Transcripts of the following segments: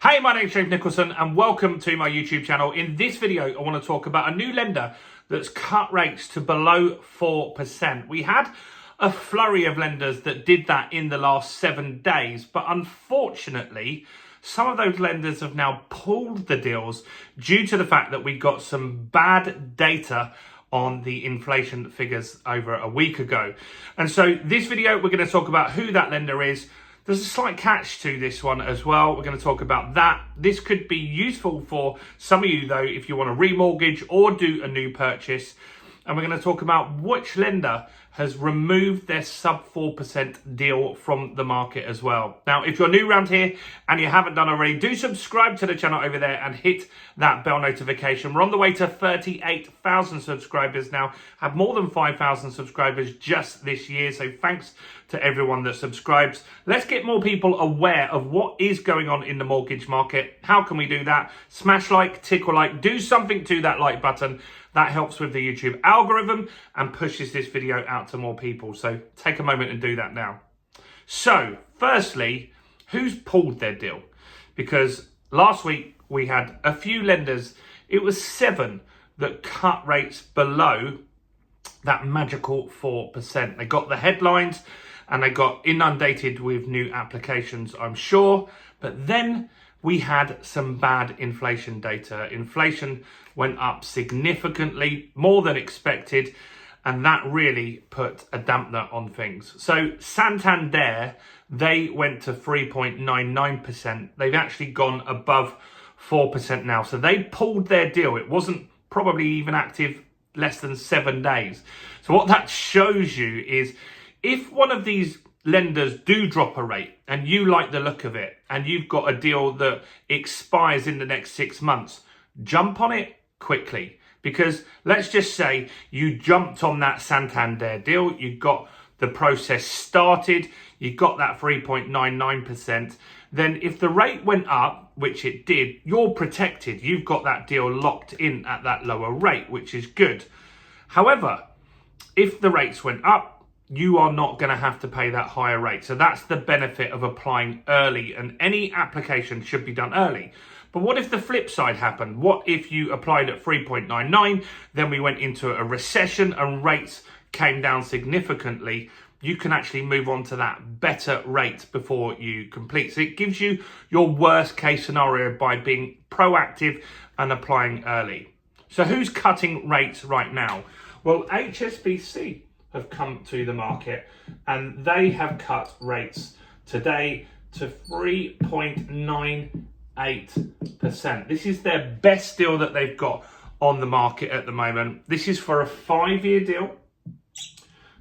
Hey, my name's James Nicholson and welcome to my YouTube channel. In this video, I want to talk about a new lender that's cut rates to below 4%. We had a flurry of lenders that did that in the last 7 days, but unfortunately, some of those lenders have now pulled the deals due to the fact that we got some bad data on the inflation figures over a week ago. And so this video, we're going to talk about who that lender is. There's a slight catch to this one as well. We're going to talk about that. This could be useful for some of you, though, if you want to remortgage or do a new purchase. And we're going to talk about which lender has removed their sub 4% deal from the market as well. Now, if you're new around here and you haven't done already, do subscribe to the channel over there and hit that bell notification. We're on the way to 38,000 subscribers now, have more than 5,000 subscribers just this year. So thanks to everyone that subscribes. Let's get more people aware of what is going on in the mortgage market. How can we do that? Smash like, tickle like, do something to that like button. That helps with the YouTube algorithm and pushes this video out to more people. So take a moment and do that now. So firstly, who's pulled their deal? Because last week we had a few lenders, it was 7 that cut rates below that magical 4%. They got the headlines and they got inundated with new applications, I'm sure. But then we had some bad inflation data. Inflation went up significantly, more than expected, and that really put a dampener on things. So Santander, they went to 3.99%. They've actually gone above 4% now. So they pulled their deal. It wasn't probably even active less than 7 days. So what that shows you is if one of these lenders do drop a rate and you like the look of it and you've got a deal that expires in the next 6 months, jump on it quickly. Because let's just say you jumped on that Santander deal, you got the process started, you got that 3.99%, then if the rate went up, which it did, you're protected. You've got that deal locked in at that lower rate, which is good. However, if the rates went up, you are not going to have to pay that higher rate. So that's the benefit of applying early, and any application should be done early. But what if the flip side happened? What if you applied at 3.99, then we went into a recession and rates came down significantly? You can actually move on to that better rate before you complete. So it gives you your worst case scenario by being proactive and applying early. So who's cutting rates right now? Well, HSBC have come to the market and they have cut rates today to 3.98%. This is their best deal that they've got on the market at the moment. This is for a 5-year deal.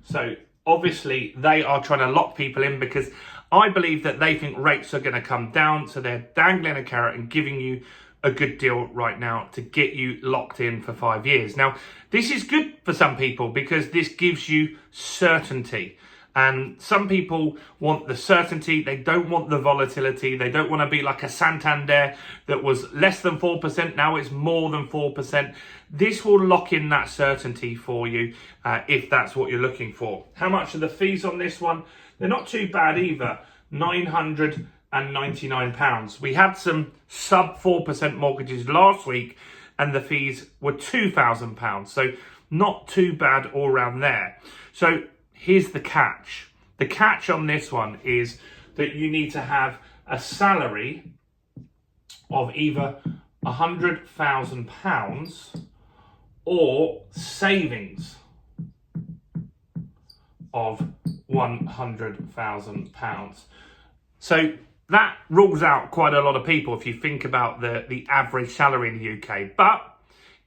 So obviously they are trying to lock people in because I believe that they think rates are going to come down. So they're dangling a carrot and giving you a good deal right now to get you locked in for 5 years. Now, this is good for some people because this gives you certainty. And some people want the certainty. They don't want the volatility. They don't want to be like a Santander that was less than 4%. Now it's more than 4%. This will lock in that certainty for you if that's what you're looking for. How much are the fees on this one? They're not too bad either. £999. We had some sub 4% mortgages last week and the fees were £2,000. So not too bad all around there. So here's the catch. The catch on this one is that you need to have a salary of either £100,000 or savings of £100,000. So that rules out quite a lot of people if you think about the average salary in the UK, but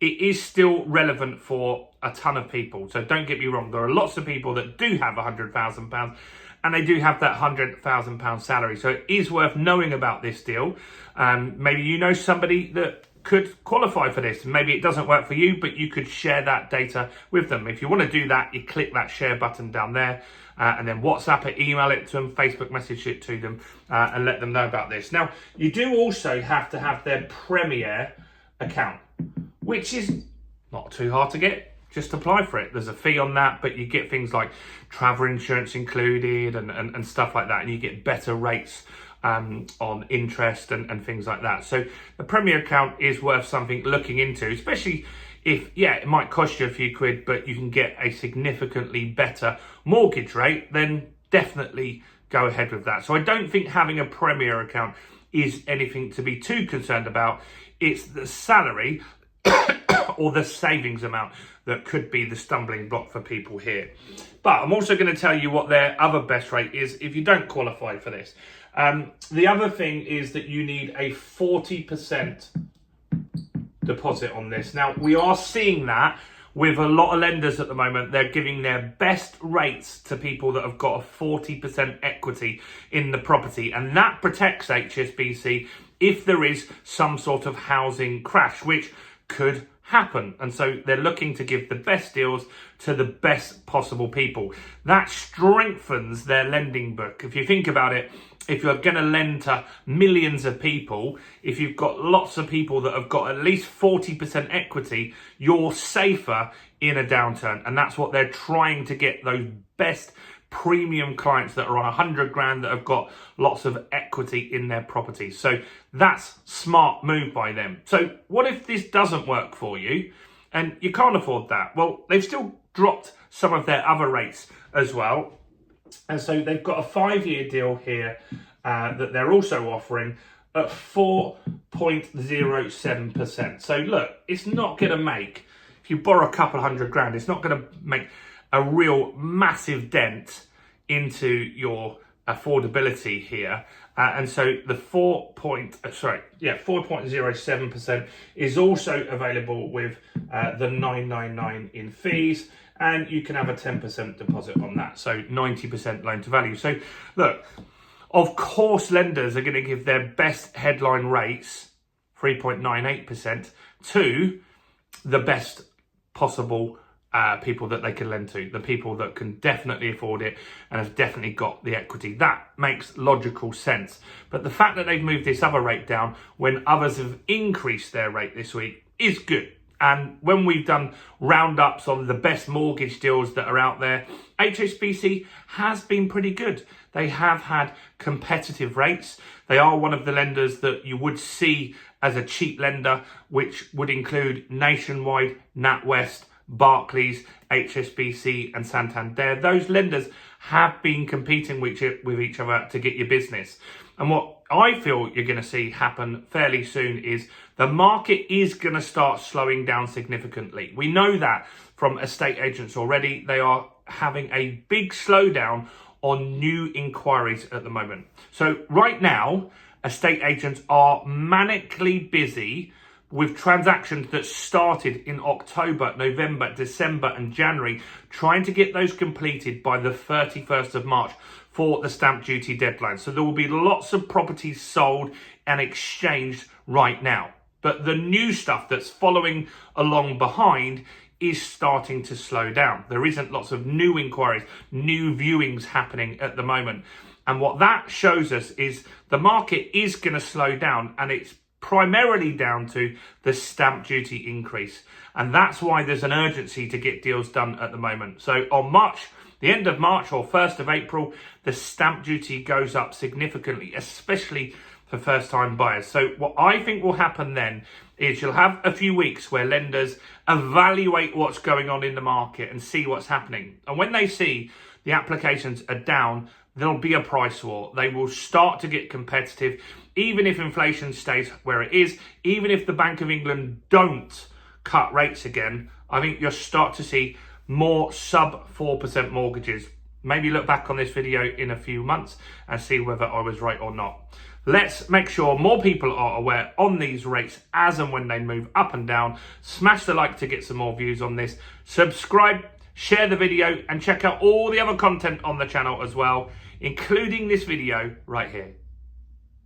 it is still relevant for a ton of people. So don't get me wrong, there are lots of people that do have £100,000 and they do have that £100,000 salary. So it is worth knowing about this deal. Maybe you know somebody that could qualify for this. Maybe it doesn't work for you, but you could share that data with them. If you want to do that, you click that share button down there and then WhatsApp it, email it to them, Facebook message it to them and let them know about this. Now, you do also have to have their Premier account, which is not too hard to get. Just apply for it. There's a fee on that, but you get things like travel insurance included and stuff like that, and you get better rates on interest and things like that. So the Premier account is worth something looking into, especially if, yeah, it might cost you a few quid, but you can get a significantly better mortgage rate, then definitely go ahead with that. So I don't think having a Premier account is anything to be too concerned about. It's the salary or the savings amount that could be the stumbling block for people here. But I'm also going to tell you what their other best rate is if you don't qualify for this. The other thing is that you need a 40% deposit on this. Now, we are seeing that with a lot of lenders at the moment. They're giving their best rates to people that have got a 40% equity in the property, and that protects HSBC if there is some sort of housing crash, which could happen. And so they're looking to give the best deals to the best possible people. That strengthens their lending book. If you think about it, if you're going to lend to millions of people, if you've got lots of people that have got at least 40% equity, you're safer in a downturn. And that's what they're trying to get, those best premium clients that are on 100 grand that have got lots of equity in their property. So that's smart move by them. So what if this doesn't work for you and you can't afford that? Well, they've still dropped some of their other rates as well. And so they've got a 5-year deal here that they're also offering at 4.07%. So look, it's not going to make, if you borrow a couple hundred grand, it's not going to make a real massive dent into your affordability here. And so the 4.07% is also available with the 999 in fees, and you can have a 10% deposit on that. So 90% loan to value. So look, of course, lenders are going to give their best headline rates, 3.98%, to the best possible people that they can lend to, the people that can definitely afford it and have definitely got the equity. That makes logical sense. But the fact that they've moved this other rate down when others have increased their rate this week is good. And when we've done roundups on the best mortgage deals that are out there, HSBC has been pretty good. They have had competitive rates. They are one of the lenders that you would see as a cheap lender, which would include Nationwide, NatWest, Barclays, HSBC and Santander. Those lenders have been competing with each other to get your business. And what I feel you're going to see happen fairly soon is the market is going to start slowing down significantly. We know that from estate agents already. They are having a big slowdown on new inquiries at the moment. So right now, estate agents are manically busy with transactions that started in October, November, December and January, trying to get those completed by the 31st of March for the stamp duty deadline. So there will be lots of properties sold and exchanged right now. But the new stuff that's following along behind is starting to slow down. There isn't lots of new inquiries, new viewings happening at the moment. And what that shows us is the market is going to slow down, and it's primarily down to the stamp duty increase. And that's why there's an urgency to get deals done at the moment. So on the end of March or 1st of April, the stamp duty goes up significantly, especially for first-time buyers. So what I think will happen then is you'll have a few weeks where lenders evaluate what's going on in the market and see what's happening. And when they see the applications are down, there'll be a price war. They will start to get competitive, even if inflation stays where it is, even if the Bank of England don't cut rates again. I think you'll start to see more sub 4% mortgages. Maybe look back on this video in a few months and see whether I was right or not. Let's make sure more people are aware on these rates as and when they move up and down. Smash the like to get some more views on this. Subscribe, share the video, and check out all the other content on the channel as well, including this video right here.